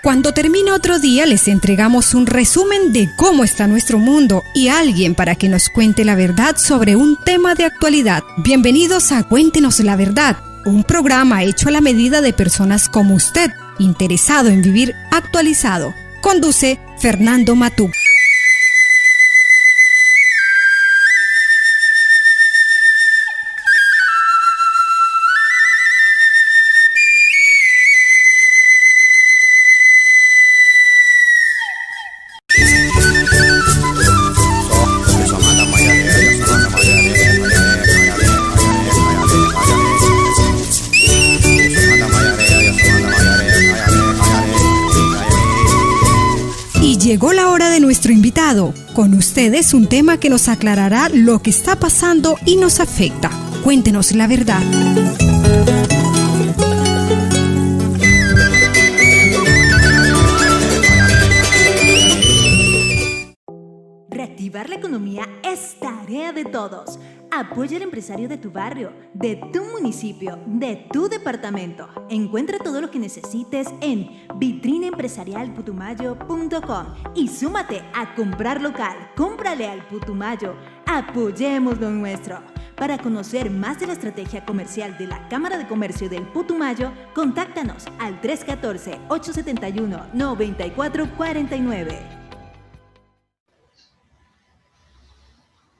Cuando termina otro día, les entregamos un resumen de cómo está nuestro mundo y alguien para que nos cuente la verdad sobre un tema de actualidad. Bienvenidos a Cuéntenos la Verdad, un programa hecho a la medida de personas como usted, interesado en vivir actualizado. Conduce Fernando Matú. Llegó la hora de nuestro invitado. Con ustedes un tema que nos aclarará lo que está pasando y nos afecta. Cuéntenos la verdad. Reactivar la economía es tarea de todos. Apoya al empresario de tu barrio, de tu municipio, de tu departamento. Encuentra todo lo que necesites en vitrinaempresarialputumayo.com y súmate a comprar local. Cómprale al Putumayo. Apoyemos lo nuestro. Para conocer más de la estrategia comercial de la Cámara de Comercio del Putumayo, contáctanos al 314-871-9449.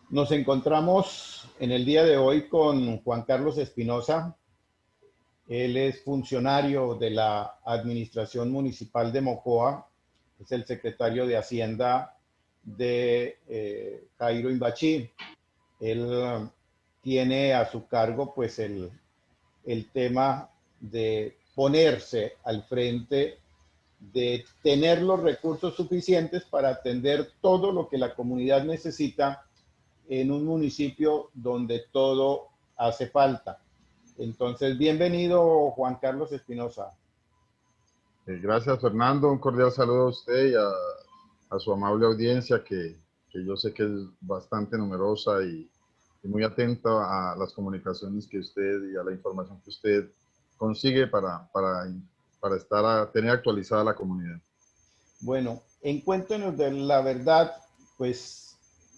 Nos encontramos en el día de hoy con Juan Carlos Espinosa. Él es funcionario de la Administración Municipal de Mocoa, es el secretario de Hacienda de Jairo Imbachí. Él tiene a su cargo pues el tema de ponerse al frente, de tener los recursos suficientes para atender todo lo que la comunidad necesita en un municipio donde todo hace falta. Entonces, bienvenido Juan Carlos Espinosa. Gracias, Fernando. Un cordial saludo a usted y a su amable audiencia, que yo sé que es bastante numerosa y muy atenta a las comunicaciones que usted y a la información que usted consigue para tener actualizada la comunidad. Bueno, en Cuéntenos de la Verdad, pues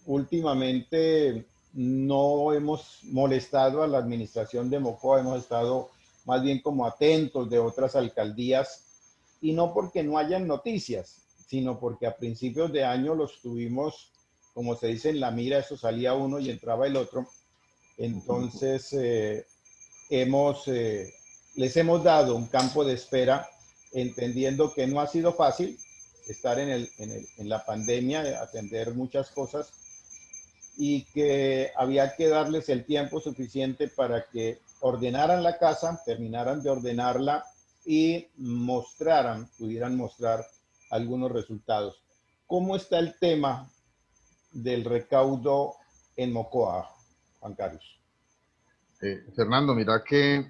últimamente no hemos molestado a la administración de Mocoa, hemos estado más bien como atentos de otras alcaldías, y no porque no hayan noticias, sino porque a principios de año los tuvimos, como se dice, en la mira. Eso salía uno y entraba el otro. Entonces les hemos dado un campo de espera, entendiendo que no ha sido fácil estar en la pandemia, atender muchas cosas, y que había que darles el tiempo suficiente para que ordenaran la casa, terminaran de ordenarla y pudieran mostrar algunos resultados. ¿Cómo está el tema del recaudo en Mocoa, Juan Carlos? Fernando, mira que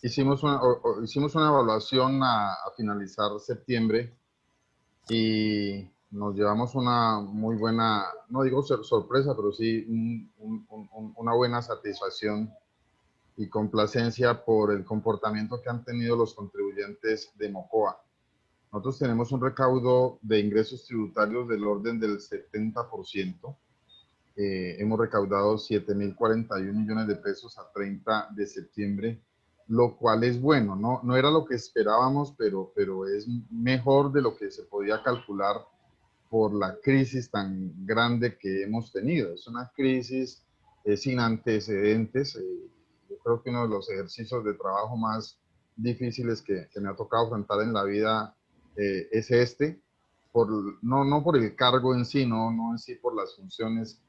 hicimos una evaluación a finalizar septiembre y nos llevamos una muy buena, no digo sorpresa, pero sí una buena satisfacción y complacencia por el comportamiento que han tenido los contribuyentes de Mocoa. Nosotros tenemos un recaudo de ingresos tributarios del orden del 70%. Hemos recaudado 7.041 millones de pesos a 30 de septiembre, lo cual es bueno, no era lo que esperábamos, pero es mejor de lo que se podía calcular por la crisis tan grande que hemos tenido. Es una crisis sin antecedentes. Yo creo que uno de los ejercicios de trabajo más difíciles que me ha tocado afrontar en la vida es este, no por el cargo en sí, no en sí por las funciones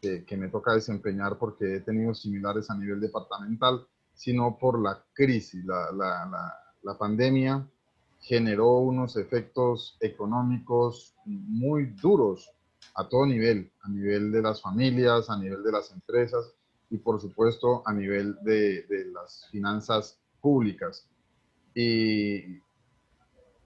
que me toca desempeñar, porque he tenido similares a nivel departamental, sino por la crisis. La pandemia generó unos efectos económicos muy duros a todo nivel, a nivel de las familias, a nivel de las empresas y por supuesto a nivel de las finanzas públicas. Y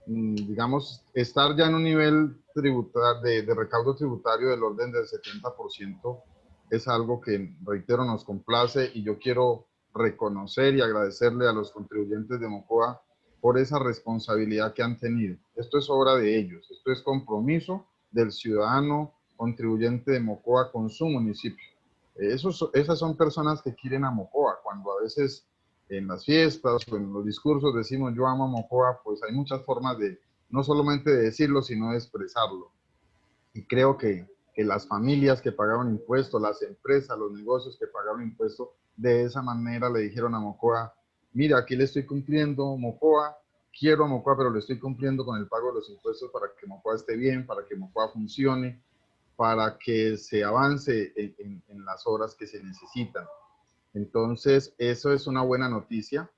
digamos, estar ya en un nivel de recaudo tributario del orden del 70% es algo que, reitero, nos complace, y yo quiero reconocer y agradecerle a los contribuyentes de Mocoa por esa responsabilidad que han tenido. Esto es obra de ellos, esto es compromiso del ciudadano contribuyente de Mocoa con su municipio. Esas son personas que quieren a Mocoa. Cuando a veces en las fiestas o en los discursos decimos yo amo a Mocoa, pues hay muchas formas de, no solamente de decirlo, sino de expresarlo. Y creo que las familias que pagaron impuestos, las empresas, los negocios que pagaron impuestos, de esa manera le dijeron a Mocoa, mira, aquí le estoy cumpliendo, Mocoa, quiero a Mocoa, pero le estoy cumpliendo con el pago de los impuestos para que Mocoa esté bien, para que Mocoa funcione, para que se avance en las obras que se necesitan. Entonces, eso es una buena noticia.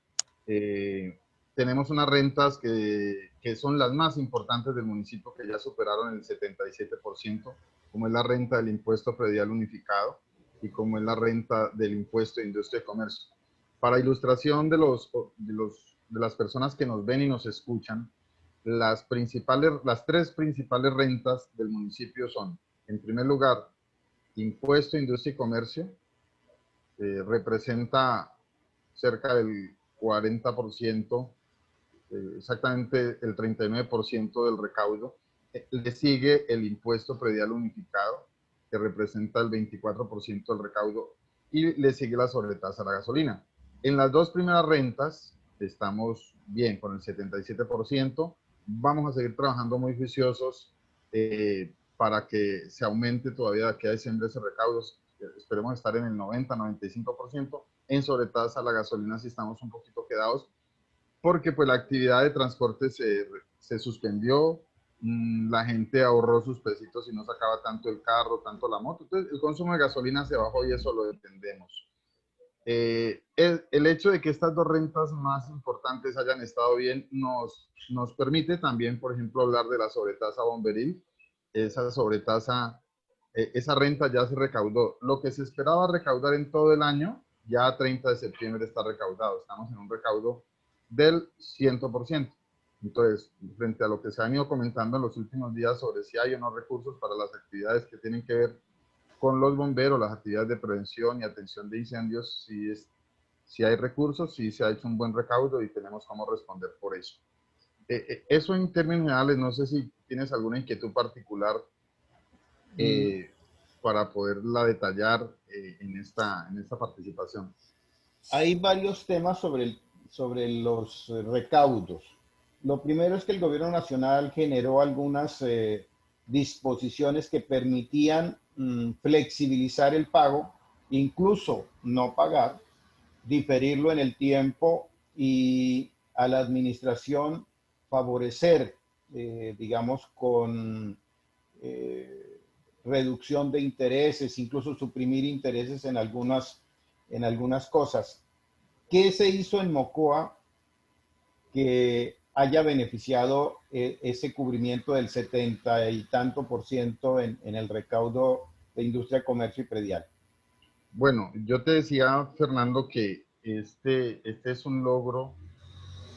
Tenemos unas rentas que son las más importantes del municipio, que ya superaron el 77%, como es la renta del impuesto predial unificado y como es la renta del impuesto de industria y comercio. Para ilustración de las personas que nos ven y nos escuchan, las tres principales rentas del municipio son, en primer lugar, impuesto de industria y comercio, representa cerca del 40%, exactamente el 39% del recaudo. Le sigue el impuesto predial unificado, que representa el 24% del recaudo, y le sigue la sobretasa a la gasolina. En las dos primeras rentas estamos bien, con el 77%. Vamos a seguir trabajando muy juiciosos para que se aumente todavía de aquí a diciembre ese recaudo. Esperemos estar en el 90-95%. En sobretasa a la gasolina sí estamos un poquito quedados, porque pues la actividad de transporte se suspendió, la gente ahorró sus pesitos y no sacaba tanto el carro, tanto la moto. Entonces el consumo de gasolina se bajó y eso lo entendemos. El hecho de que estas dos rentas más importantes hayan estado bien nos permite también, por ejemplo, hablar de la sobretasa bomberil. Esa sobretasa, esa renta ya se recaudó. Lo que se esperaba recaudar en todo el año, ya a 30 de septiembre está recaudado. Estamos en un recaudo del 100%. Entonces, frente a lo que se han ido comentando en los últimos días sobre si hay o no recursos para las actividades que tienen que ver con los bomberos, las actividades de prevención y atención de incendios, si hay recursos, si se ha hecho un buen recaudo y tenemos cómo responder por eso. Eso en términos generales, no sé si tienes alguna inquietud particular para poderla detallar en esta participación. Hay varios temas sobre los recaudos. Lo primero es que el gobierno nacional generó algunas disposiciones que permitían flexibilizar el pago, incluso no pagar, diferirlo en el tiempo y a la administración favorecer, digamos, con reducción de intereses, incluso suprimir intereses en algunas cosas. ¿Qué se hizo en Mocoa que haya beneficiado ese cubrimiento del 70 y tanto % en el recaudo de industria, comercio y predial? Bueno, yo te decía, Fernando, que este es un logro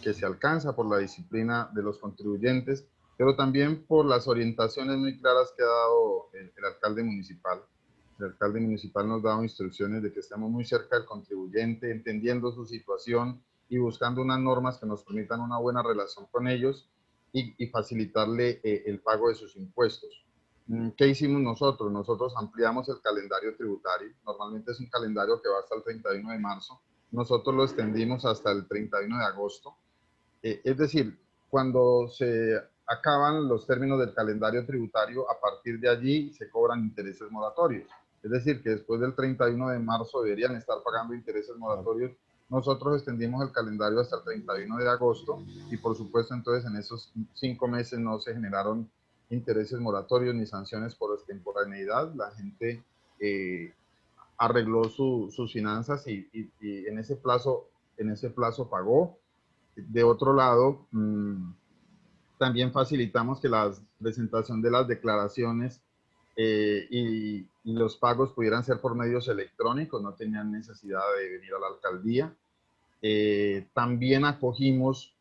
que se alcanza por la disciplina de los contribuyentes, pero también por las orientaciones muy claras que ha dado el alcalde municipal. El alcalde municipal nos ha dado instrucciones de que estemos muy cerca del contribuyente, entendiendo su situación y buscando unas normas que nos permitan una buena relación con ellos y facilitarle el pago de sus impuestos. ¿Qué hicimos nosotros? Nosotros ampliamos el calendario tributario. Normalmente es un calendario que va hasta el 31 de marzo. Nosotros lo extendimos hasta el 31 de agosto. Es decir, cuando se acaban los términos del calendario tributario, a partir de allí se cobran intereses moratorios. Es decir, que después del 31 de marzo deberían estar pagando intereses moratorios. Nosotros extendimos el calendario hasta el 31 de agosto y por supuesto entonces en esos 5 meses no se generaron intereses moratorios ni sanciones por extemporaneidad. La gente arregló sus finanzas y en ese plazo pagó. De otro lado, también facilitamos que la presentación de las declaraciones y los pagos pudieran ser por medios electrónicos, no tenían necesidad de venir a la alcaldía. También acogimos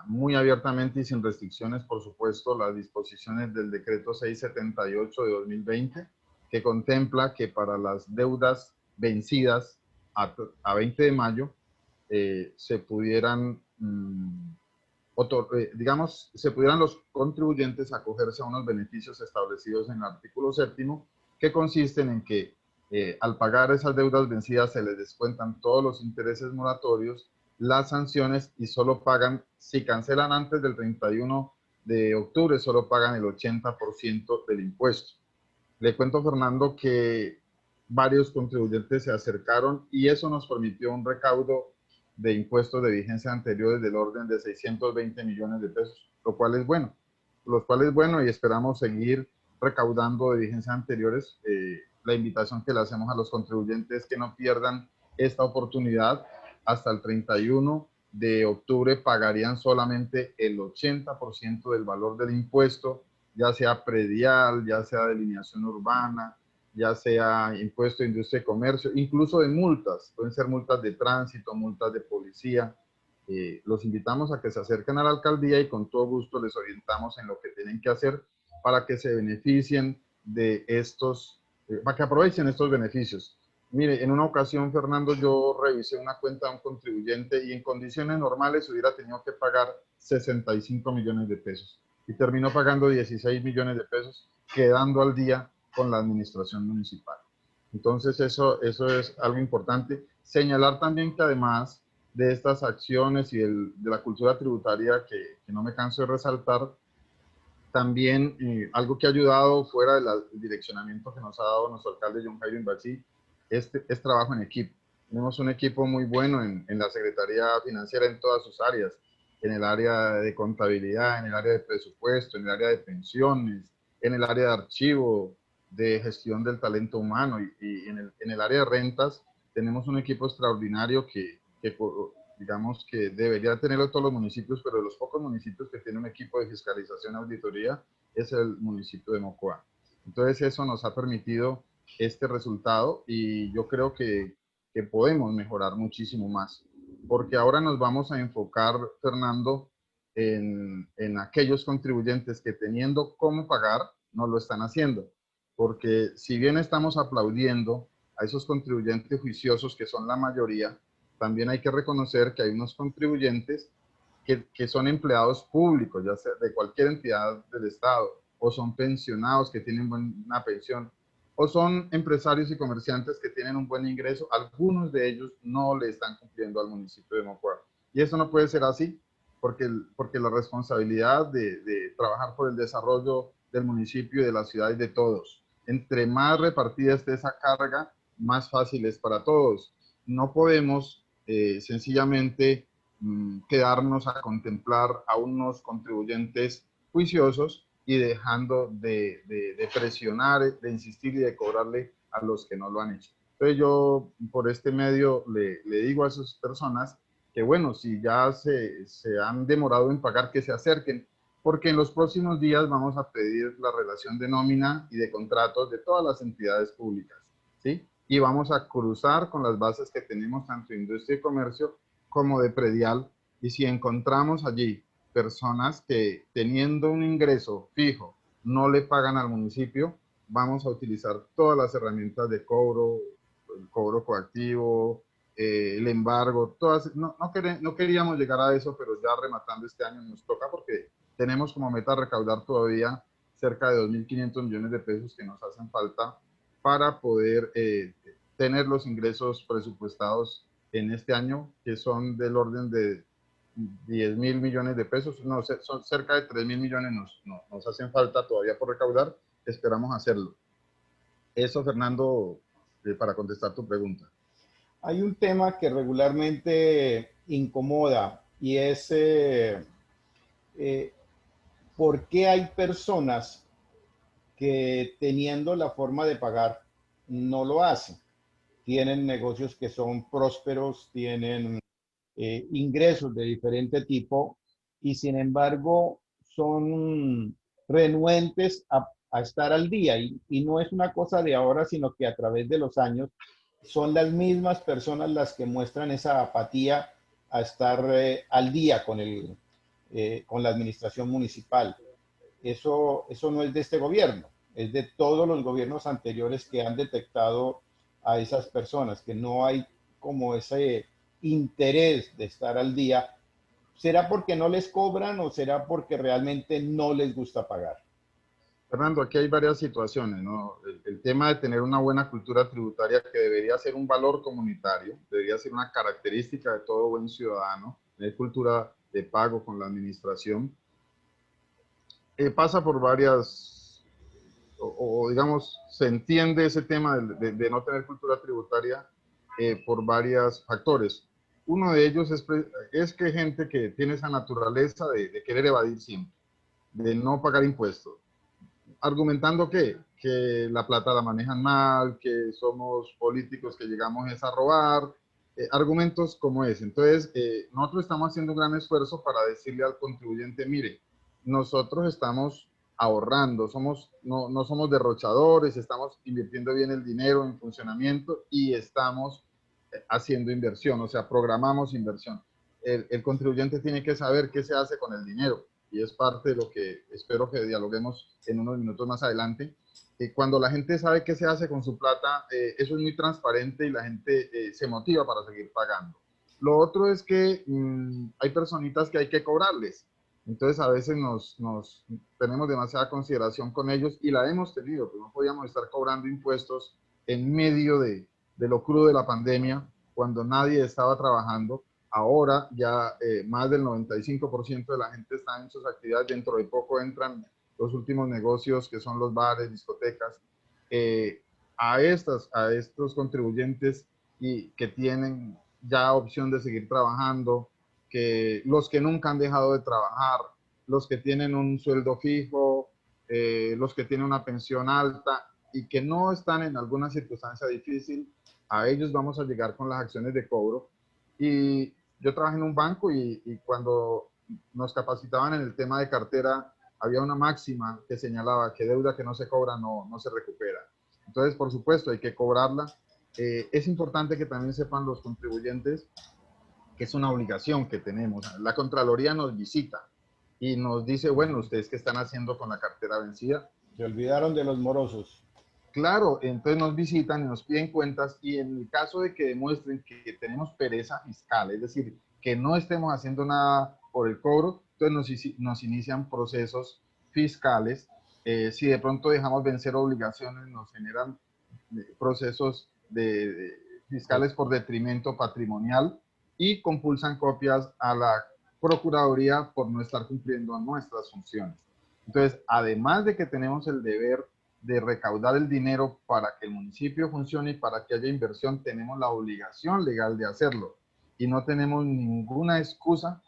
muy abiertamente y sin restricciones, por supuesto, las disposiciones del decreto 678 de 2020, que contempla que para las deudas vencidas a 20 de mayo se pudieran digamos, se pudieran los contribuyentes acogerse a unos beneficios establecidos en el artículo 7º, que consisten en que al pagar esas deudas vencidas se les descuentan todos los intereses moratorios, las sanciones, y solo pagan, si cancelan antes del 31 de octubre, solo pagan el 80% del impuesto. Le cuento, Fernando, que varios contribuyentes se acercaron y eso nos permitió un recaudo de impuestos de vigencia anteriores del orden de 620 millones de pesos, lo cual es bueno, y esperamos seguir recaudando de vigencias anteriores. La invitación que le hacemos a los contribuyentes es que no pierdan esta oportunidad. Hasta el 31 de octubre pagarían solamente el 80% del valor del impuesto, ya sea predial, ya sea delineación urbana, ya sea impuesto de industria y comercio, incluso de multas, pueden ser multas de tránsito, multas de policía. Los invitamos a que se acerquen a la alcaldía y con todo gusto les orientamos en lo que tienen que hacer para que se beneficien de estos, para que aprovechen estos beneficios. Mire, en una ocasión, Fernando, yo revisé una cuenta de un contribuyente y en condiciones normales hubiera tenido que pagar 65 millones de pesos y terminó pagando 16 millones de pesos, quedando al día con la administración municipal. Entonces, eso es algo importante. Señalar también que además de estas acciones y de la cultura tributaria que no me canso de resaltar, también algo que ha ayudado fuera del direccionamiento que nos ha dado nuestro alcalde John Jairo Imbachí es trabajo en equipo. Tenemos un equipo muy bueno en la Secretaría Financiera en todas sus áreas, en el área de contabilidad, en el área de presupuesto, en el área de pensiones, en el área de archivo, de gestión del talento humano y en el área de rentas. Tenemos un equipo extraordinario que digamos que debería tenerlo todos los municipios, pero de los pocos municipios que tiene un equipo de fiscalización y auditoría es el municipio de Mocoa. Entonces eso nos ha permitido este resultado y yo creo que podemos mejorar muchísimo más, porque ahora nos vamos a enfocar, Fernando, en aquellos contribuyentes que teniendo cómo pagar no lo están haciendo, porque si bien estamos aplaudiendo a esos contribuyentes juiciosos que son la mayoría, también hay que reconocer que hay unos contribuyentes que son empleados públicos, ya sea de cualquier entidad del Estado, o son pensionados que tienen buena pensión, o son empresarios y comerciantes que tienen un buen ingreso. Algunos de ellos no le están cumpliendo al municipio de Mocoa. Y eso no puede ser así, porque la responsabilidad de trabajar por el desarrollo del municipio y de la ciudad es de todos. Entre más repartida esté esa carga, más fácil es para todos. No podemos sencillamente quedarnos a contemplar a unos contribuyentes juiciosos y dejando de presionar, de insistir y de cobrarle a los que no lo han hecho. Entonces yo por este medio le digo a esas personas que bueno, si ya se han demorado en pagar, que se acerquen, porque en los próximos días vamos a pedir la relación de nómina y de contratos de todas las entidades públicas, ¿sí? Y vamos a cruzar con las bases que tenemos tanto de industria y comercio como de predial, y si encontramos allí personas que teniendo un ingreso fijo no le pagan al municipio, vamos a utilizar todas las herramientas de cobro, el cobro coactivo, el embargo, todas. No queríamos llegar a eso, pero ya rematando este año nos toca porque tenemos como meta recaudar todavía cerca de 2.500 millones de pesos que nos hacen falta para poder tener los ingresos presupuestados en este año, que son del orden de 10.000 millones de pesos. No, son cerca de 3.000 millones nos hacen falta todavía por recaudar. Esperamos hacerlo. Eso, Fernando, para contestar tu pregunta. Hay un tema que regularmente incomoda y es ¿por qué hay personas que teniendo la forma de pagar no lo hacen? Tienen negocios que son prósperos, tienen ingresos de diferente tipo y sin embargo son renuentes a estar al día y no es una cosa de ahora, sino que a través de los años son las mismas personas las que muestran esa apatía a estar al día con la administración municipal. Eso no es de este gobierno, es de todos los gobiernos anteriores que han detectado a esas personas, que no hay como ese interés de estar al día, ¿Será porque no les cobran o será porque realmente no les gusta pagar? Fernando, aquí hay varias situaciones, ¿no? El tema de tener una buena cultura tributaria que debería ser un valor comunitario, debería ser una característica de todo buen ciudadano, tener cultura de pago con la administración, pasa por varias, digamos, se entiende ese tema de no tener cultura tributaria por varios factores. Uno de ellos es que gente que tiene esa naturaleza de querer evadir siempre, de no pagar impuestos, argumentando que la plata la manejan mal, que somos políticos que llegamos a robar, argumentos como ese. Entonces, nosotros estamos haciendo un gran esfuerzo para decirle al contribuyente, mire, nosotros estamos ahorrando, no somos derrochadores, estamos invirtiendo bien el dinero en funcionamiento y estamos haciendo inversión, o sea, programamos inversión. El contribuyente tiene que saber qué se hace con el dinero y es parte de lo que espero que dialoguemos en unos minutos más adelante. Cuando la gente sabe qué se hace con su plata, eso es muy transparente y la gente se motiva para seguir pagando. Lo otro es que hay personitas que hay que cobrarles. Entonces a veces tenemos demasiada consideración con ellos y la hemos tenido, pero no podíamos estar cobrando impuestos en medio de lo crudo de la pandemia, cuando nadie estaba trabajando. Ahora ya más del 95% de la gente está en sus actividades. Dentro de poco entran los últimos negocios que son los bares, discotecas. A estos contribuyentes y que tienen ya opción de seguir trabajando, que los que nunca han dejado de trabajar, los que tienen un sueldo fijo, los que tienen una pensión alta y que no están en alguna circunstancia difícil, a ellos vamos a llegar con las acciones de cobro. Y yo trabajé en un banco y cuando nos capacitaban en el tema de cartera, había una máxima que señalaba que deuda que no se cobra no se recupera. Entonces, por supuesto, hay que cobrarla. Es importante que también sepan los contribuyentes que es una obligación que tenemos. La Contraloría nos visita y nos dice, bueno, ¿ustedes qué están haciendo con la cartera vencida? Se olvidaron de los morosos. Claro, entonces nos visitan y nos piden cuentas y en el caso de que demuestren que tenemos pereza fiscal, es decir, que no estemos haciendo nada por el cobro, entonces nos inician procesos fiscales. Si de pronto dejamos vencer obligaciones, nos generan procesos fiscales por detrimento patrimonial y compulsan copias a la Procuraduría por no estar cumpliendo nuestras funciones. Entonces, además de que tenemos el deber de recaudar el dinero para que el municipio funcione y para que haya inversión, tenemos la obligación legal de hacerlo y no tenemos ninguna excusa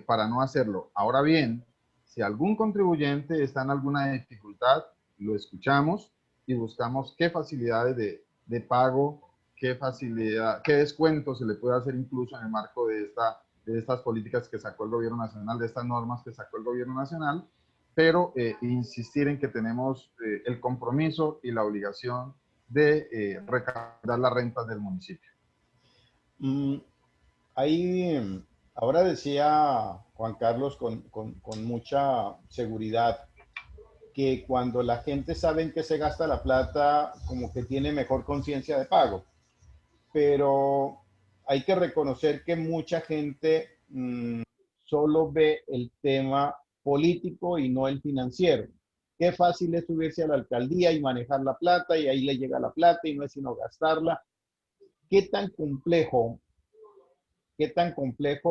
para no hacerlo. Ahora bien, si algún contribuyente está en alguna dificultad, lo escuchamos y buscamos qué facilidades de pago, qué descuento se le puede hacer incluso en el marco de estas políticas que sacó el gobierno nacional, de estas normas que sacó el gobierno nacional, pero insistir en que tenemos el compromiso y la obligación de recaudar las rentas del municipio. Ahí, ahora decía Juan Carlos con mucha seguridad que cuando la gente sabe en qué se gasta la plata, como que tiene mejor conciencia de pago. Pero hay que reconocer que mucha gente solo ve el tema político y no el financiero. Qué fácil es subirse a la alcaldía y manejar la plata y ahí le llega la plata y no es sino gastarla. ¿Qué tan complejo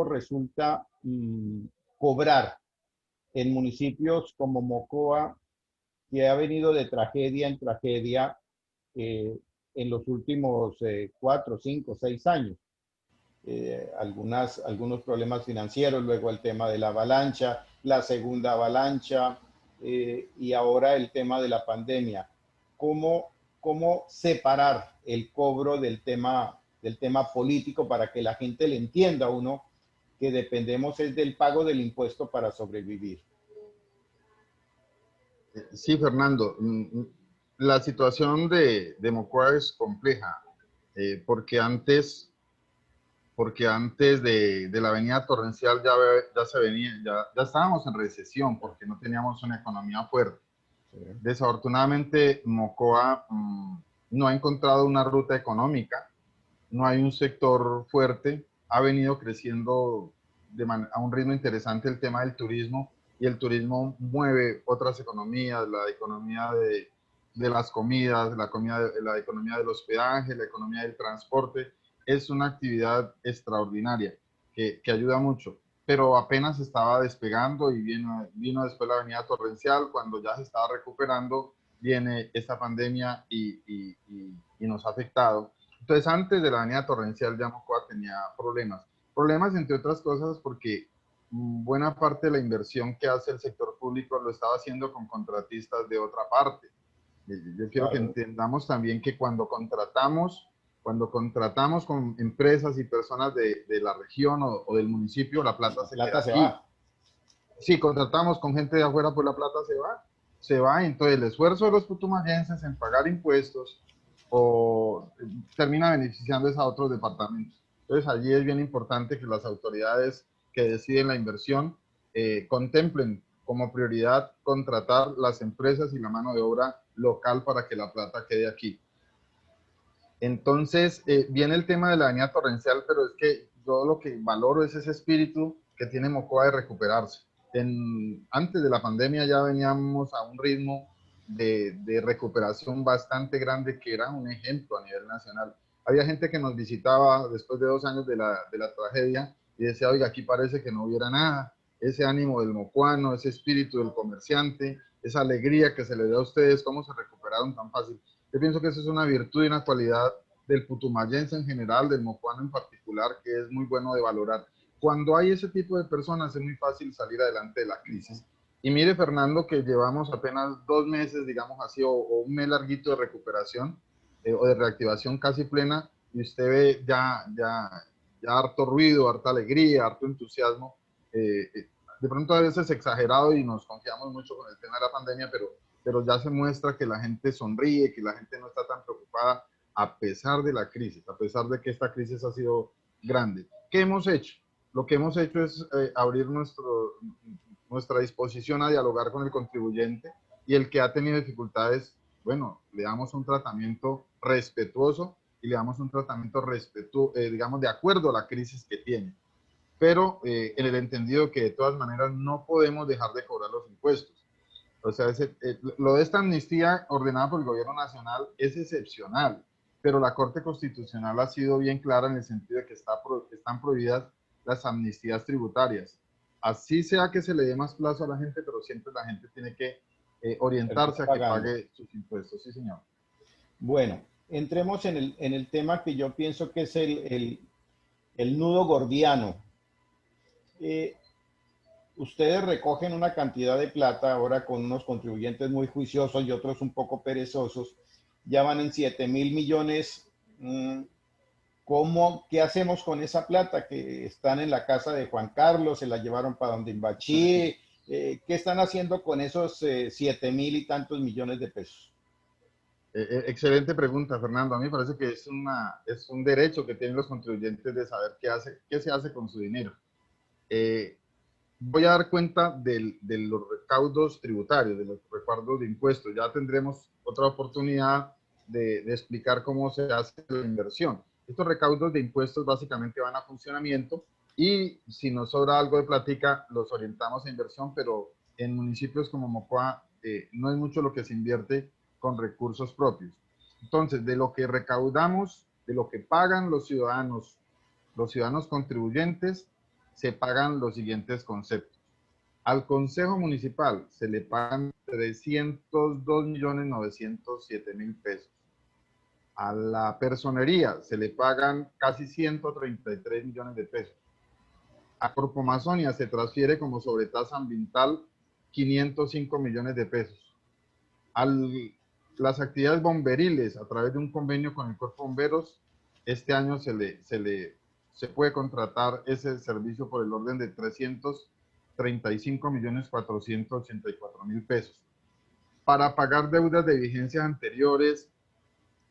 resulta cobrar en municipios como Mocoa, que ha venido de tragedia en tragedia en los últimos 4, 5, 6 años? Algunos problemas financieros, luego el tema de la avalancha, la segunda avalancha y ahora el tema de la pandemia. ¿Cómo separar el cobro del tema político para que la gente le entienda a uno que dependemos es del pago del impuesto para sobrevivir? Sí, Fernando, la situación de Mocoa es compleja porque antes de la avenida Torrencial ya estábamos en recesión porque no teníamos una economía fuerte. Sí. Desafortunadamente, Mocoa no ha encontrado una ruta económica, no hay un sector fuerte, ha venido creciendo a un ritmo interesante el tema del turismo, y el turismo mueve otras economías, la economía de las comidas, la economía del hospedaje, la economía del transporte. Es una actividad extraordinaria que ayuda mucho, pero apenas estaba despegando y vino después la avenida torrencial. Cuando ya se estaba recuperando, viene esta pandemia y nos ha afectado. Entonces, antes de la avenida torrencial ya Mocoa tenía problemas entre otras cosas porque buena parte de la inversión que hace el sector público lo estaba haciendo con contratistas de otra parte. Yo quiero que entendamos también que cuando contratamos con empresas y personas de la región o del municipio, la plata se queda aquí. Si contratamos con gente de afuera, pues la plata se va. Entonces el esfuerzo de los putumayenses en pagar impuestos termina beneficiando a otros departamentos. Entonces allí es bien importante que las autoridades que deciden la inversión contemplen como prioridad contratar las empresas y la mano de obra local para que la plata quede aquí. Entonces, viene el tema de la avenida torrencial, pero es que yo lo que valoro es ese espíritu que tiene Mocoa de recuperarse. Antes de la pandemia ya veníamos a un ritmo de recuperación bastante grande, que era un ejemplo a nivel nacional. Había gente que nos visitaba después de 2 años de la tragedia y decía, oiga, aquí parece que no hubiera nada. Ese ánimo del mocoano, ese espíritu del comerciante, esa alegría que se le da a ustedes, cómo se recuperaron tan fácil. Yo pienso que eso es una virtud y una cualidad del putumayense en general, del mocoano en particular, que es muy bueno de valorar. Cuando hay ese tipo de personas es muy fácil salir adelante de la crisis. Y mire, Fernando, que llevamos apenas 2 meses, digamos así, o un mes larguito de recuperación o de reactivación casi plena, y usted ve ya harto ruido, harta alegría, harto entusiasmo. De pronto a veces exagerado y nos confiamos mucho con el tema de la pandemia, pero ya se muestra que la gente sonríe, que la gente no está tan preocupada a pesar de la crisis, a pesar de que esta crisis ha sido grande. ¿Qué hemos hecho? Lo que hemos hecho es abrir nuestra disposición a dialogar con el contribuyente, y el que ha tenido dificultades, bueno, le damos un tratamiento respetuoso y le damos un tratamiento digamos, de acuerdo a la crisis que tiene. Pero en el entendido que de todas maneras no podemos dejar de cobrar los impuestos. O sea, lo de esta amnistía ordenada por el gobierno nacional es excepcional, pero la Corte Constitucional ha sido bien clara en el sentido de que están prohibidas las amnistías tributarias. Así sea que se le dé más plazo a la gente, pero siempre la gente tiene que orientarse a que pague sus impuestos. Sí, señor. Bueno, entremos en el tema que yo pienso que es el nudo gordiano. Ustedes recogen una cantidad de plata ahora con unos contribuyentes muy juiciosos y otros un poco perezosos. Ya van en 7.000 millones. ¿Qué hacemos con esa plata que están en la casa de Juan Carlos? ¿Se la llevaron para donde Imbachí? ¿Qué están haciendo con esos 7.000 y tantos millones de pesos? Excelente pregunta, Fernando. A mí me parece que es un derecho que tienen los contribuyentes de saber qué se hace con su dinero. Voy a dar cuenta de los recaudos tributarios, de los recaudos de impuestos. Ya tendremos otra oportunidad de explicar cómo se hace la inversión. Estos recaudos de impuestos básicamente van a funcionamiento, y si nos sobra algo de plática, los orientamos a inversión, pero en municipios como Mocoa no es mucho lo que se invierte con recursos propios. Entonces, de lo que recaudamos, de lo que pagan los ciudadanos contribuyentes, se pagan los siguientes conceptos. Al Consejo Municipal se le pagan 302.907.000 pesos. A la personería se le pagan casi 133 millones de pesos. A Corpo Amazonia se transfiere como sobretasa ambiental 505 millones de pesos. Las actividades bomberiles, a través de un convenio con el Cuerpo de Bomberos, este año se puede contratar ese servicio por el orden de 335.484.000 pesos. Para pagar deudas de vigencias anteriores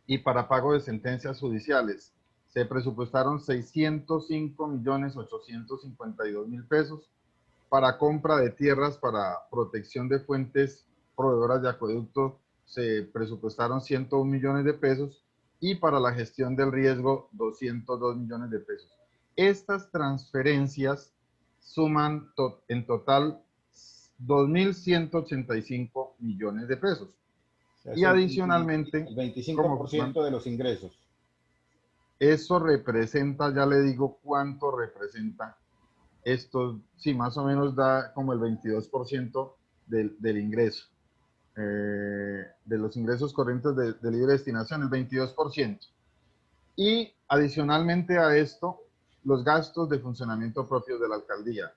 y para pago de sentencias judiciales, se presupuestaron 605.852.000 pesos. Para compra de tierras para protección de fuentes proveedoras de acueducto, se presupuestaron 101 millones de pesos, y para la gestión del riesgo 202 millones de pesos. Estas transferencias suman en total 2.185 millones de pesos. O sea, Y adicionalmente, el 25% de los ingresos. Eso representa, ya le digo cuánto representa. Esto, sí, más o menos da como el 22% del ingreso, de los ingresos corrientes de libre destinación, el 22%. Y adicionalmente a esto, los gastos de funcionamiento propios de la alcaldía.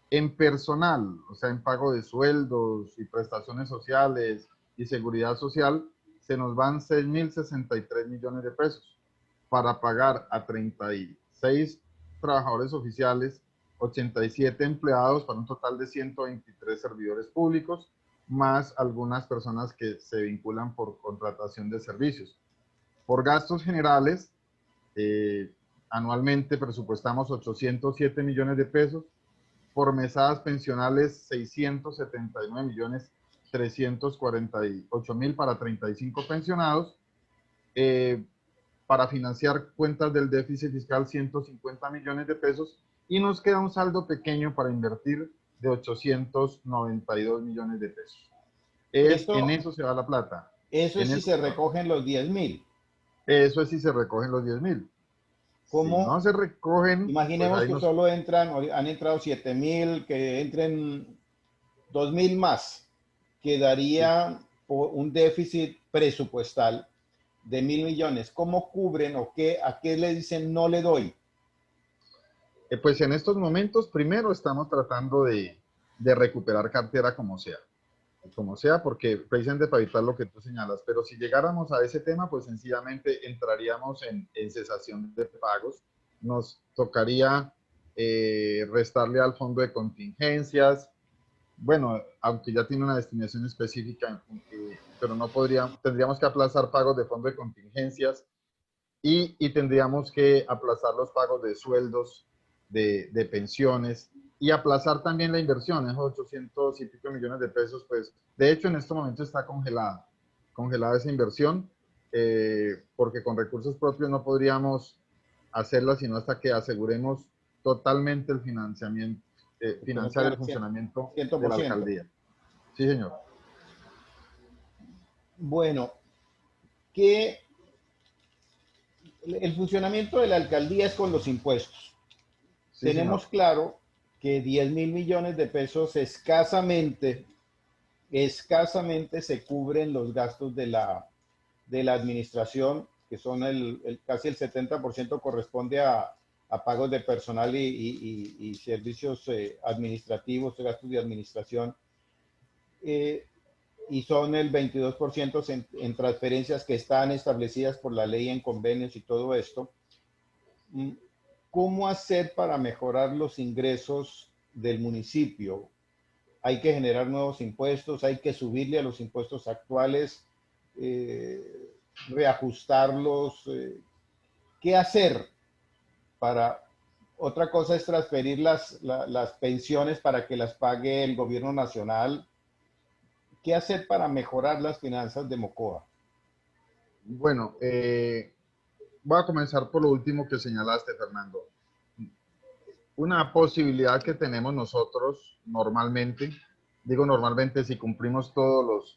En personal, o sea, en pago de sueldos y prestaciones sociales y seguridad social, se nos van 6.063 millones de pesos para pagar a 36 trabajadores oficiales, 87 empleados, para un total de 123 servidores públicos, más algunas personas que se vinculan por contratación de servicios. Por gastos generales, anualmente presupuestamos 807 millones de pesos, por mesadas pensionales 679 millones 348 mil para 35 pensionados, para financiar cuentas del déficit fiscal 150 millones de pesos, y nos queda un saldo pequeño para invertir de 892 millones de pesos. En eso se va la plata. Eso es si se recogen los 10.000. Eso es si se recogen los 10.000. ¿Cómo? Si no se recogen, imaginemos pues que solo han entrado 7.000, que entren 2.000 más, quedaría un déficit presupuestal de 1.000 millones. ¿Cómo cubren o a qué le dicen no le doy? Pues en estos momentos, primero estamos tratando de recuperar cartera como sea, porque precisamente para evitar lo que tú señalas, pero si llegáramos a ese tema, pues sencillamente entraríamos en cesación de pagos, nos tocaría restarle al fondo de contingencias, bueno, aunque ya tiene una destinación específica, pero no tendríamos que aplazar pagos de fondo de contingencias y tendríamos que aplazar los pagos de sueldos, de pensiones, y aplazar también la inversión, esos 800 y pico millones de pesos, pues de hecho en este momento está congelada esa inversión, porque con recursos propios no podríamos hacerla sino hasta que aseguremos totalmente el financiamiento, financiar el funcionamiento 100%. de la alcaldía. Sí, señor. Bueno, el funcionamiento de la alcaldía es con los impuestos. Sí, tenemos señor. Claro que 10.000 millones de pesos escasamente se cubren los gastos de la administración, que son casi el 70% corresponde a pagos de personal y servicios administrativos, gastos de administración, y son el 22% en transferencias que están establecidas por la ley, en convenios y todo esto. ¿Cómo hacer para mejorar los ingresos del municipio? Hay que generar nuevos impuestos, hay que subirle a los impuestos actuales, reajustarlos. ¿Qué hacer para? Otra cosa es transferir las pensiones para que las pague el gobierno nacional. ¿Qué hacer para mejorar las finanzas de Mocoa? Bueno, voy a comenzar por lo último que señalaste, Fernando. Una posibilidad que tenemos nosotros normalmente, digo normalmente si cumplimos todos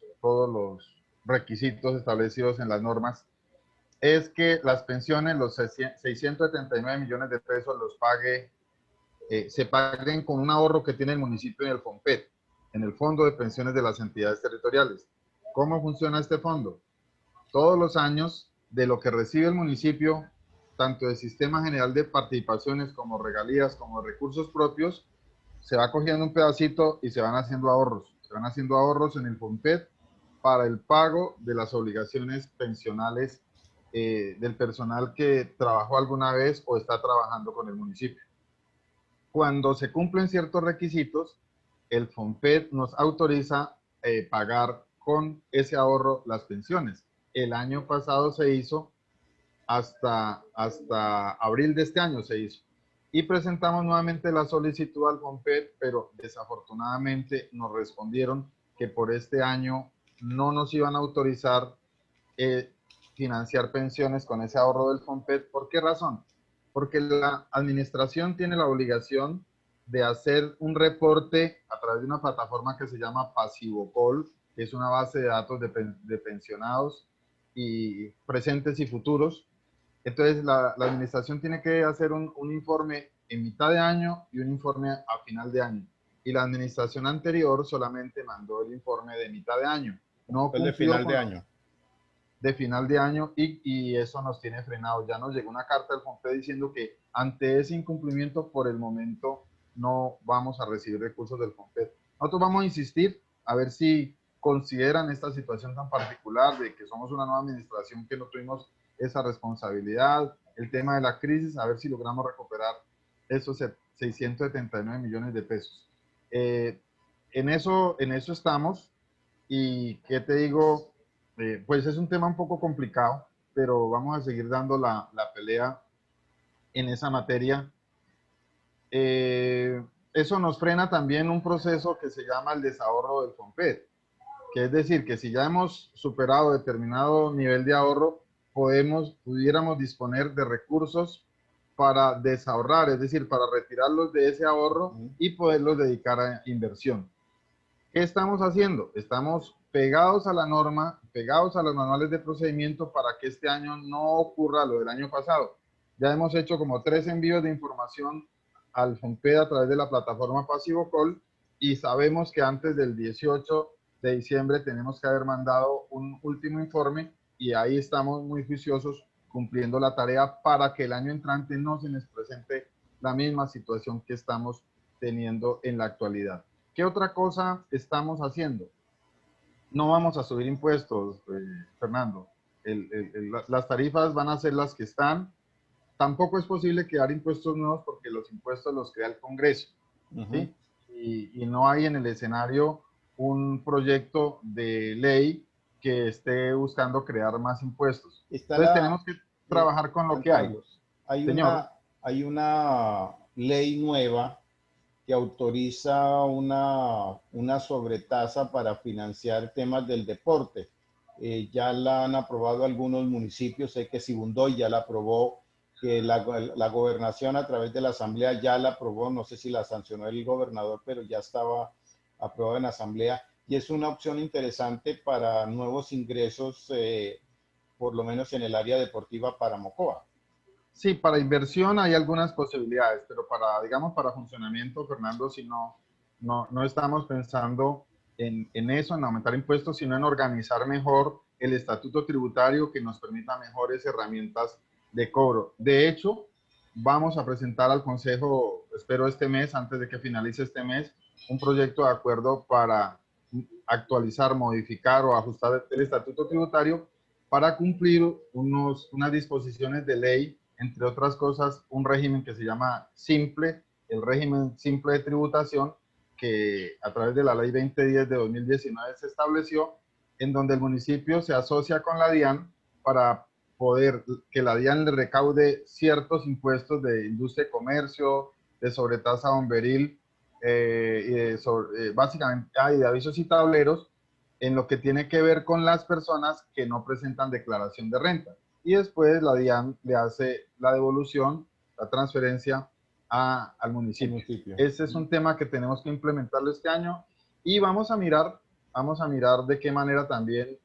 los requisitos establecidos en las normas, es que las pensiones, los 679 millones de pesos, se paguen con un ahorro que tiene el municipio en el FOMPET, en el Fondo de Pensiones de las Entidades Territoriales. ¿Cómo funciona este fondo? Todos los años, de lo que recibe el municipio, tanto del Sistema General de Participaciones como regalías, como recursos propios, se va cogiendo un pedacito y se van haciendo ahorros. Se van haciendo ahorros en el FOMPET para el pago de las obligaciones pensionales del personal que trabajó alguna vez o está trabajando con el municipio. Cuando se cumplen ciertos requisitos, el FOMPET nos autoriza pagar con ese ahorro las pensiones. El año pasado se hizo, hasta abril de este año se hizo. Y presentamos nuevamente la solicitud al FOMPET, pero desafortunadamente nos respondieron que por este año no nos iban a autorizar financiar pensiones con ese ahorro del FOMPET. ¿Por qué razón? Porque la administración tiene la obligación de hacer un reporte a través de una plataforma que se llama PasivoCol, que es una base de datos de pensionados y presentes y futuros. Entonces, la administración tiene que hacer un informe en mitad de año y un informe a final de año. Y la administración anterior solamente mandó el informe de mitad de año. No El de cumplió final con de año. de final de año y eso nos tiene frenados. Ya nos llegó una carta del FOMPED diciendo que ante ese incumplimiento, por el momento, no vamos a recibir recursos del FOMPED. Nosotros vamos a insistir a ver si consideran esta situación tan particular de que somos una nueva administración que no tuvimos esa responsabilidad, el tema de la crisis, a ver si logramos recuperar esos 679 millones de pesos. En eso estamos y, ¿qué te digo? Pues es un tema un poco complicado, pero vamos a seguir dando la pelea en esa materia. Eso nos frena también un proceso que se llama el desahorro del FOMPED, que es decir, que si ya hemos superado determinado nivel de ahorro, pudiéramos disponer de recursos para desahorrar, es decir, para retirarlos de ese ahorro y poderlos dedicar a inversión. ¿Qué estamos haciendo? Estamos pegados a la norma, pegados a los manuales de procedimiento para que este año no ocurra lo del año pasado. Ya hemos hecho como 3 envíos de información al FOMPED a través de la plataforma PasivoCol y sabemos que antes del 18 de diciembre tenemos que haber mandado un último informe y ahí estamos muy juiciosos cumpliendo la tarea para que el año entrante no se nos presente la misma situación que estamos teniendo en la actualidad. ¿Qué otra cosa estamos haciendo? No vamos a subir impuestos, Fernando. Las tarifas van a ser las que están. Tampoco es posible crear impuestos nuevos porque los impuestos los crea el Congreso. ¿Sí? Y no hay en el escenario un proyecto de ley que esté buscando crear más impuestos. Entonces tenemos que trabajar con lo que hay. Hay una ley nueva que autoriza una sobretasa para financiar temas del deporte. Ya la han aprobado algunos municipios, sé que Sibundoy ya la aprobó, que la gobernación a través de la asamblea ya la aprobó, no sé si la sancionó el gobernador, pero ya estaba aprobada en la asamblea, y es una opción interesante para nuevos ingresos, por lo menos en el área deportiva para Mocoa. Sí, para inversión hay algunas posibilidades, pero digamos, para funcionamiento, Fernando, si no estamos pensando en eso, en aumentar impuestos, sino en organizar mejor el estatuto tributario que nos permita mejores herramientas de cobro. De hecho, vamos a presentar al Consejo, espero este mes, antes de que finalice este mes, un proyecto de acuerdo para actualizar, modificar o ajustar el estatuto tributario para cumplir unas disposiciones de ley, entre otras cosas, un régimen que se llama simple, el régimen simple de tributación, que a través de la ley 2010 de 2019 se estableció, en donde el municipio se asocia con la DIAN para poder que la DIAN le recaude ciertos impuestos de industria y comercio, de sobretasa bomberil, básicamente de avisos y tableros, en lo que tiene que ver con las personas que no presentan declaración de renta. Y después la DIAN le hace la devolución, la transferencia al municipio. Ese es un tema que tenemos que implementarlo este año y vamos a mirar de qué manera también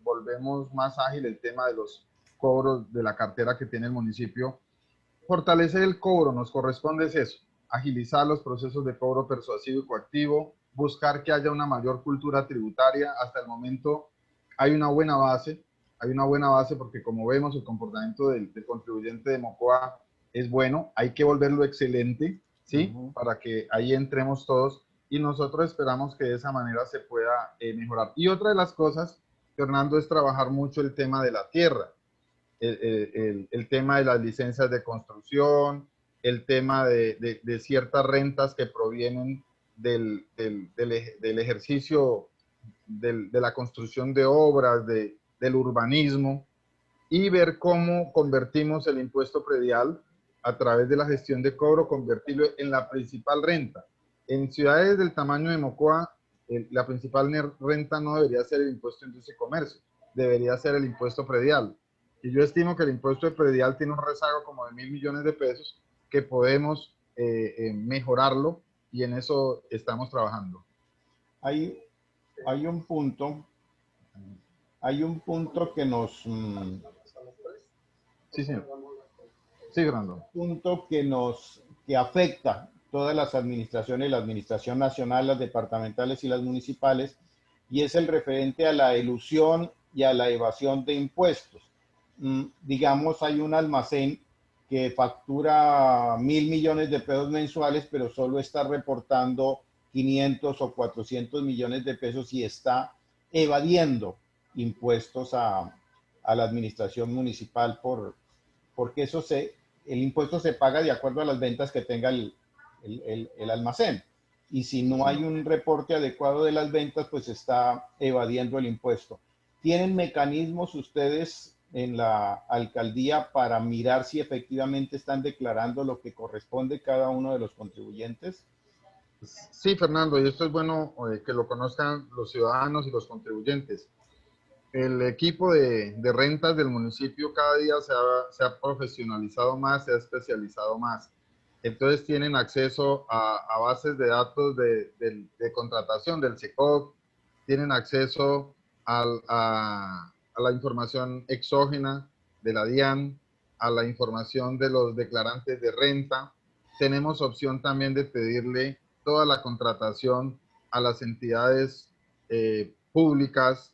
volvemos más ágil el tema de los cobros de la cartera que tiene el municipio. Fortalecer el cobro, nos corresponde es eso, agilizar los procesos de cobro persuasivo y coactivo, buscar que haya una mayor cultura tributaria. Hasta el momento hay una buena base porque, como vemos, el comportamiento del contribuyente de Mocoa es bueno, hay que volverlo excelente, ¿sí? Para que ahí entremos todos y nosotros esperamos que de esa manera se pueda mejorar. Y otra de las cosas, Fernando, es trabajar mucho el tema de la tierra, el tema de las licencias de construcción, el tema de ciertas rentas que provienen del ejercicio de la construcción de obras, del urbanismo, y ver cómo convertimos el impuesto predial a través de la gestión de cobro, convertirlo en la principal renta. En ciudades del tamaño de Mocoa, la principal renta no debería ser el impuesto de industria y comercio, debería ser el impuesto predial. Y yo estimo que el impuesto de predial tiene un rezago como de 1.000 millones de pesos que podemos mejorarlo y en eso estamos trabajando. Hay, hay un punto, hay un punto que nos, Sí, señor. Sí, Brandon. punto que afecta todas las administraciones, la administración nacional, las departamentales y las municipales, y es el referente a la elusión y a la evasión de impuestos. Digamos, hay un almacén que factura 1.000 millones de pesos mensuales, pero solo está reportando 500 o 400 millones de pesos y está evadiendo impuestos a la administración municipal porque el impuesto se paga de acuerdo a las ventas que tenga el almacén. Y si no hay un reporte adecuado de las ventas, pues está evadiendo el impuesto. ¿Tienen mecanismos ustedes en la alcaldía para mirar si efectivamente están declarando lo que corresponde cada uno de los contribuyentes? Sí, Fernando, y esto es bueno que lo conozcan los ciudadanos y los contribuyentes. El equipo de rentas del municipio cada día se ha profesionalizado más, se ha especializado más. Entonces tienen acceso a bases de datos de contratación del SECOC, tienen acceso a la información exógena de la DIAN, a la información de los declarantes de renta. Tenemos opción también de pedirle toda la contratación a las entidades públicas,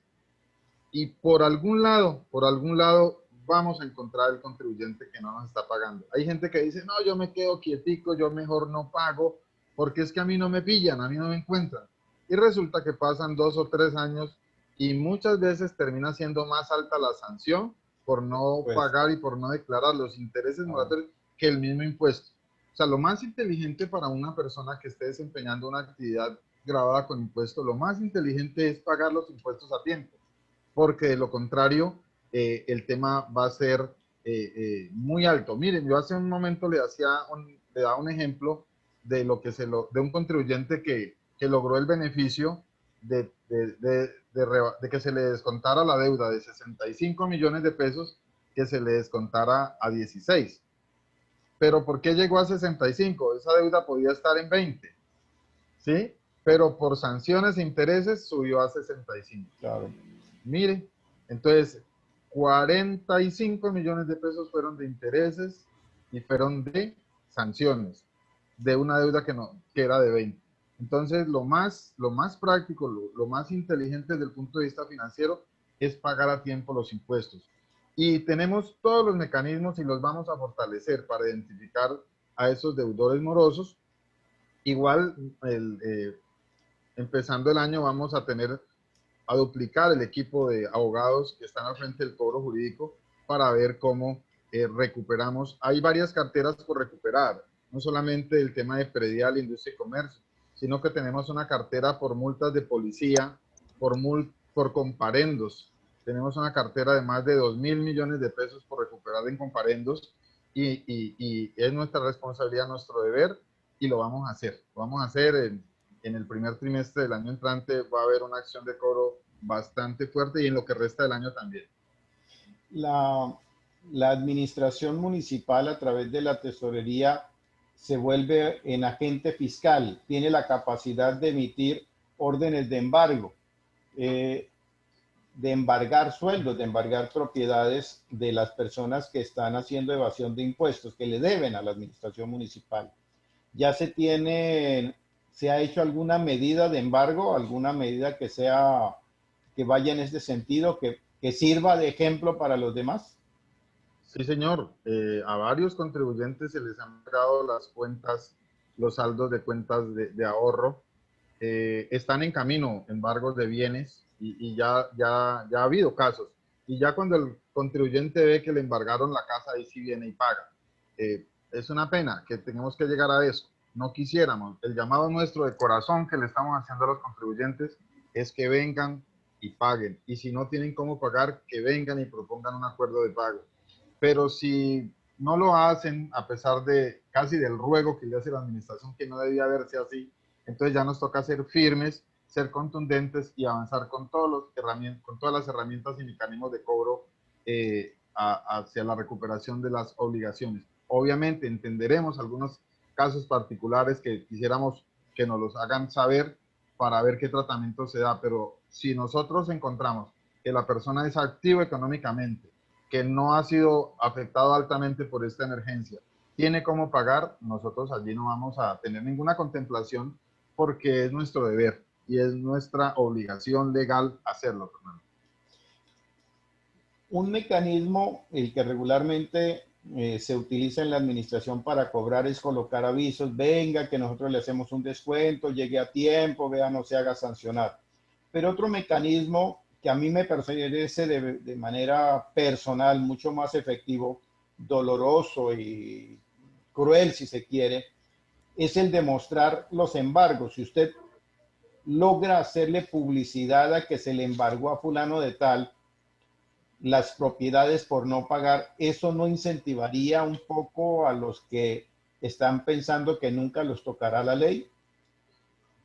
y por algún lado vamos a encontrar el contribuyente que no nos está pagando. Hay gente que dice, no, yo me quedo quietico, yo mejor no pago, porque es que a mí no me pillan, a mí no me encuentran. Y resulta que pasan 2 o 3 años y muchas veces termina siendo más alta la sanción por no Pues, pagar y por no declarar los intereses moratorios que el mismo impuesto. O sea, lo más inteligente para una persona que esté desempeñando una actividad grabada con impuestos, lo más inteligente es pagar los impuestos a tiempo, porque de lo contrario el tema va a ser muy alto. Miren, yo hace un momento le daba un ejemplo de de un contribuyente que logró el beneficio de que se le descontara la deuda de 65 millones de pesos, que se le descontara a 16. Pero ¿por qué llegó a 65? Esa deuda podía estar en 20, ¿sí? Pero por sanciones e intereses subió a 65. claro. Mire, entonces 45 millones de pesos fueron de intereses y fueron de sanciones de una deuda que era de 20. Entonces, lo más práctico, lo más inteligente desde el punto de vista financiero es pagar a tiempo los impuestos. Y tenemos todos los mecanismos y los vamos a fortalecer para identificar a esos deudores morosos. Igual, empezando el año, vamos a duplicar el equipo de abogados que están al frente del cobro jurídico para ver cómo recuperamos. Hay varias carteras por recuperar, no solamente el tema de predial, industria y comercio, sino que tenemos una cartera por multas de policía, por comparendos. Tenemos una cartera de más de 2.000 millones de pesos por recuperar en comparendos, y es nuestra responsabilidad, nuestro deber, y lo vamos a hacer. Lo vamos a hacer en el primer trimestre del año entrante. Va a haber una acción de cobro bastante fuerte y en lo que resta del año también. La administración municipal a través de la tesorería se vuelve en agente fiscal, tiene la capacidad de emitir órdenes de embargo, de embargar sueldos, de embargar propiedades de las personas que están haciendo evasión de impuestos, que le deben a la administración municipal. ¿Ya se ha hecho alguna medida de embargo, alguna medida que vaya en este sentido, que sirva de ejemplo para los demás? Sí, señor. A varios contribuyentes se les han pagado las cuentas, los saldos de cuentas de ahorro. Están en camino embargos de bienes y ya ha habido casos. Y ya cuando el contribuyente ve que le embargaron la casa, ahí sí viene y paga. Es una pena que tengamos que llegar a eso. No quisiéramos. El llamado nuestro de corazón que le estamos haciendo a los contribuyentes es que vengan y paguen. Y si no tienen cómo pagar, que vengan y propongan un acuerdo de pago. Pero si no lo hacen, a pesar de casi del ruego que le hace la administración, que no debía verse así, entonces ya nos toca ser firmes, ser contundentes y avanzar con todas las herramientas y mecanismos de cobro hacia la recuperación de las obligaciones. Obviamente entenderemos algunos casos particulares que quisiéramos que nos los hagan saber para ver qué tratamiento se da. Pero si nosotros encontramos que la persona es activa económicamente, que no ha sido afectado altamente por esta emergencia, tiene cómo pagar, nosotros allí no vamos a tener ninguna contemplación porque es nuestro deber y es nuestra obligación legal hacerlo, Fernando. Un mecanismo, el que regularmente se utiliza en la administración para cobrar, es colocar avisos: venga, que nosotros le hacemos un descuento, llegue a tiempo, vea, no se haga sancionar. Pero otro mecanismo que a mí me parece de manera personal mucho más efectivo, doloroso y cruel si se quiere, es el de mostrar los embargos. Si usted logra hacerle publicidad a que se le embargó a fulano de tal las propiedades por no pagar, ¿eso no incentivaría un poco a los que están pensando que nunca los tocará la ley?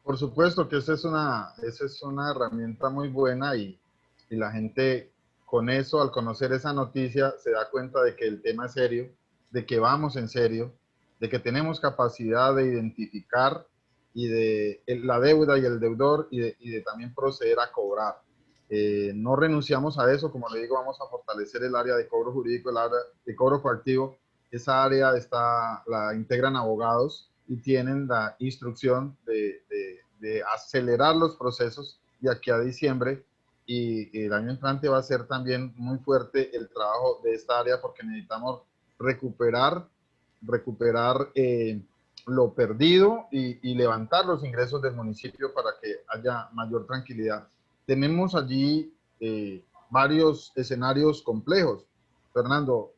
Por supuesto que esa es una herramienta muy buena y la gente con eso, al conocer esa noticia, se da cuenta de que el tema es serio, de que vamos en serio, de que tenemos capacidad de identificar y de la deuda y el deudor y de también proceder a cobrar. No renunciamos a eso, como le digo, vamos a fortalecer el área de cobro jurídico, el área de cobro coactivo. Esa área la integran abogados y tienen la instrucción de acelerar los procesos de aquí a diciembre, y el año entrante va a ser también muy fuerte el trabajo de esta área porque necesitamos recuperar lo perdido y levantar los ingresos del municipio para que haya mayor tranquilidad. Tenemos allí varios escenarios complejos. Fernando,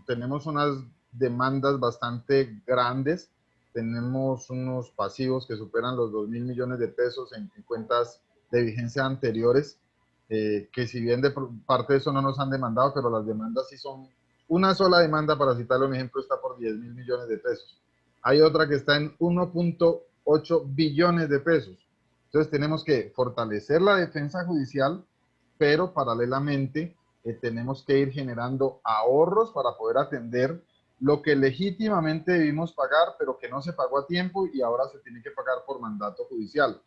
tenemos unas demandas bastante grandes, tenemos unos pasivos que superan los 2.000 millones de pesos en cuentas de vigencia anteriores, que si bien de parte de eso no nos han demandado, pero las demandas sí son, una sola demanda, para citarle un ejemplo, está por 10.000 millones de pesos. Hay otra que está en 1.8 billones de pesos. Entonces tenemos que fortalecer la defensa judicial, pero paralelamente tenemos que ir generando ahorros para poder atender lo que legítimamente debimos pagar, pero que no se pagó a tiempo y ahora se tiene que pagar por mandato judicial.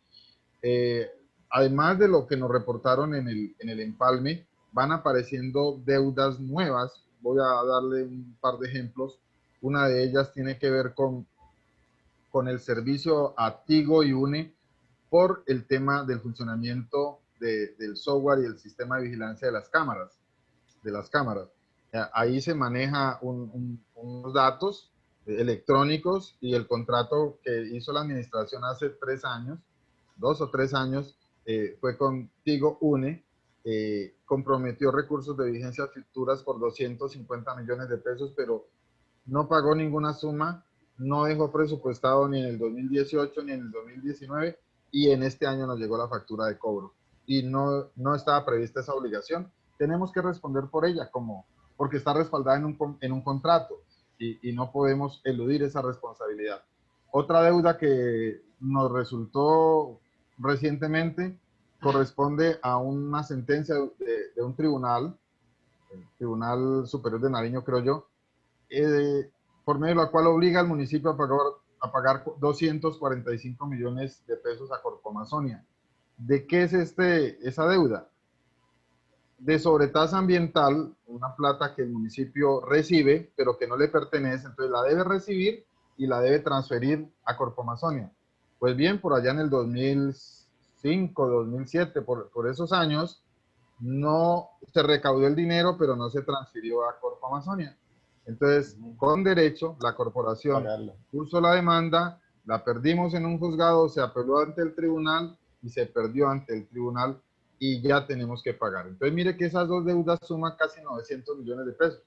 Además de lo que nos reportaron en el empalme, van apareciendo deudas nuevas. Voy a darle un par de ejemplos. Una de ellas tiene que ver con el servicio a Tigo y UNE por el tema del funcionamiento del software y el sistema de vigilancia de las cámaras. Ahí se maneja unos datos electrónicos, y el contrato que hizo la administración hace 3 años, 2 o 3 años, fue con Tigo UNE, comprometió recursos de vigencia futuras por 250 millones de pesos, pero no pagó ninguna suma, no dejó presupuestado ni en el 2018 ni en el 2019, y en este año nos llegó la factura de cobro y no estaba prevista esa obligación. Tenemos que responder por ella, porque está respaldada en un contrato, y no podemos eludir esa responsabilidad. Otra deuda que nos resultó recientemente corresponde a una sentencia de un tribunal, el Tribunal Superior de Nariño, creo yo, por medio de la cual obliga al municipio a pagar 245 millones de pesos a Corpo Amazonia. ¿De qué es esa deuda? De sobretasa ambiental, una plata que el municipio recibe, pero que no le pertenece, entonces la debe recibir y la debe transferir a Corpo Amazonia. Pues bien, por allá en el 2005, 2007, por esos años, no se recaudó el dinero, pero no se transfirió a Corpo Amazonia. Entonces, con derecho, la corporación puso la demanda, la perdimos en un juzgado, se apeló ante el tribunal y se perdió ante el tribunal, y ya tenemos que pagar. Entonces, mire que esas dos deudas suman casi 900 millones de pesos.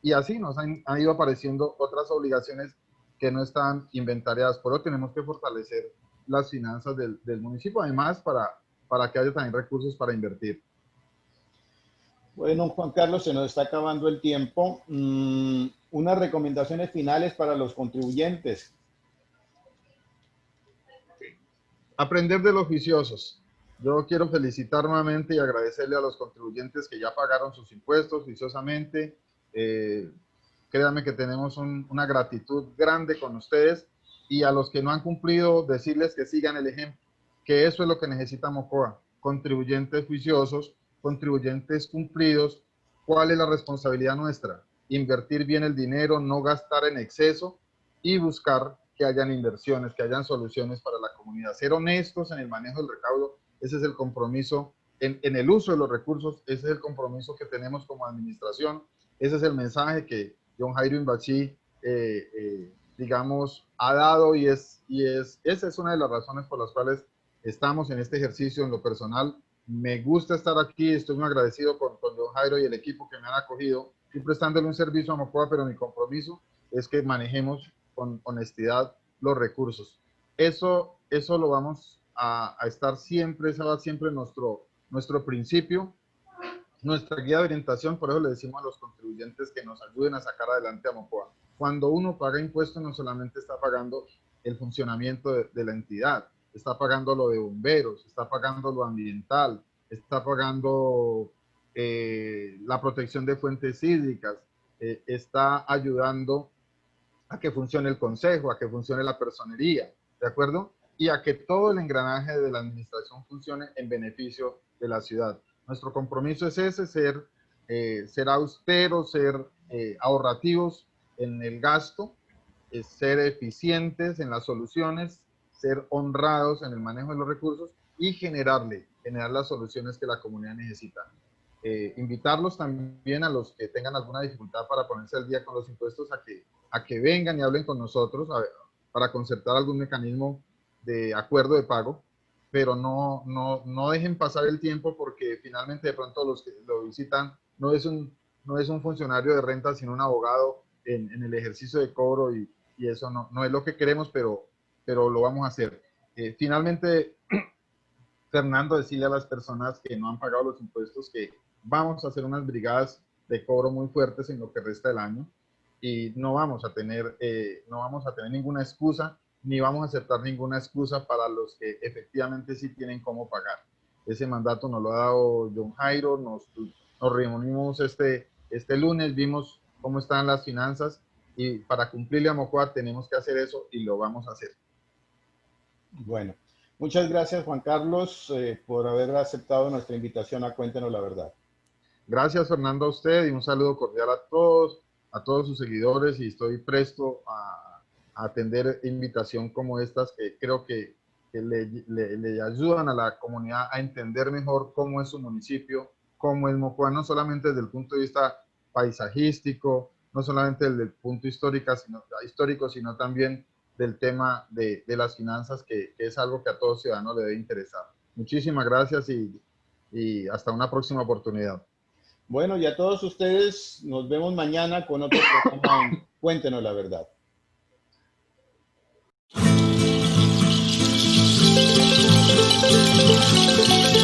Y así nos han ido apareciendo otras obligaciones que no están inventariadas. Por eso tenemos que fortalecer las finanzas del municipio, además para que haya también recursos para invertir. Bueno, Juan Carlos, se nos está acabando el tiempo. Unas recomendaciones finales para los contribuyentes. Aprender de los juiciosos. Yo quiero felicitar nuevamente y agradecerle a los contribuyentes que ya pagaron sus impuestos juiciosamente. Créanme que tenemos una gratitud grande con ustedes, y a los que no han cumplido decirles que sigan el ejemplo, que eso es lo que necesita Mocoa, contribuyentes juiciosos, contribuyentes cumplidos. ¿Cuál es la responsabilidad nuestra? Invertir bien el dinero, no gastar en exceso y buscar que hayan inversiones, que hayan soluciones para la comunidad. Ser honestos en el manejo del recaudo, ese es el compromiso, en el uso de los recursos, ese es el compromiso que tenemos como administración, ese es el mensaje que John Jairo Imbachi, digamos, ha dado y esa es una de las razones por las cuales estamos en este ejercicio. En lo personal, me gusta estar aquí, estoy muy agradecido con John Jairo y el equipo que me han acogido, y prestándole un servicio a Mocoa, pero mi compromiso es que manejemos con honestidad los recursos. Eso lo vamos a estar siempre, ese va siempre nuestro principio, nuestra guía de orientación. Por eso le decimos a los contribuyentes que nos ayuden a sacar adelante a Mocoa. Cuando uno paga impuestos, no solamente está pagando el funcionamiento de la entidad, está pagando lo de bomberos, está pagando lo ambiental, está pagando la protección de fuentes hídricas, está ayudando a que funcione el consejo, a que funcione la personería, ¿de acuerdo? Y a que todo el engranaje de la administración funcione en beneficio de la ciudad. Nuestro compromiso es ese, ser austeros, ser ahorrativos en el gasto, ser eficientes en las soluciones, ser honrados en el manejo de los recursos y generar las soluciones que la comunidad necesita. Invitarlos también a los que tengan alguna dificultad para ponerse al día con los impuestos a que vengan y hablen con nosotros para concertar algún mecanismo de acuerdo de pago, pero no dejen pasar el tiempo, porque finalmente de pronto los que lo visitan no es un funcionario de renta, sino un abogado en el ejercicio de cobro, y eso no es lo que queremos, pero lo vamos a hacer. Finalmente, Fernando, decirle a las personas que no han pagado los impuestos que vamos a hacer unas brigadas de cobro muy fuertes en lo que resta del año, y no vamos a tener ninguna excusa, ni vamos a aceptar ninguna excusa para los que efectivamente sí tienen cómo pagar. Ese mandato nos lo ha dado John Jairo, nos reunimos este lunes, vimos cómo están las finanzas, y para cumplirle a Mocoa tenemos que hacer eso, y lo vamos a hacer. Bueno, muchas gracias, Juan Carlos, por haber aceptado nuestra invitación a Cuéntenos la Verdad. Gracias, Fernando, a usted, y un saludo cordial a todos sus seguidores, y estoy presto a atender invitación como estas, que creo que le ayudan a la comunidad a entender mejor cómo es su municipio, cómo es Mocoa, no solamente desde el punto de vista paisajístico, no solamente desde el punto histórico, sino también del tema de las finanzas, que es algo que a todo ciudadano le debe interesar. Muchísimas gracias y hasta una próxima oportunidad. Bueno, y a todos ustedes, nos vemos mañana con otro programa en Cuéntenos la Verdad.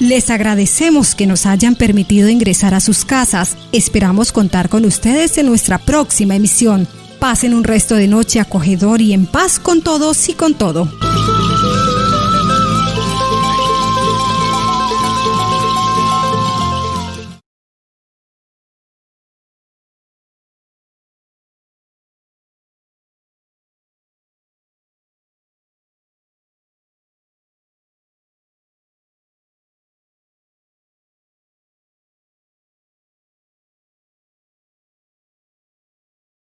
Les agradecemos que nos hayan permitido ingresar a sus casas. Esperamos contar con ustedes en nuestra próxima emisión. Pasen un resto de noche acogedor y en paz con todos y con todo.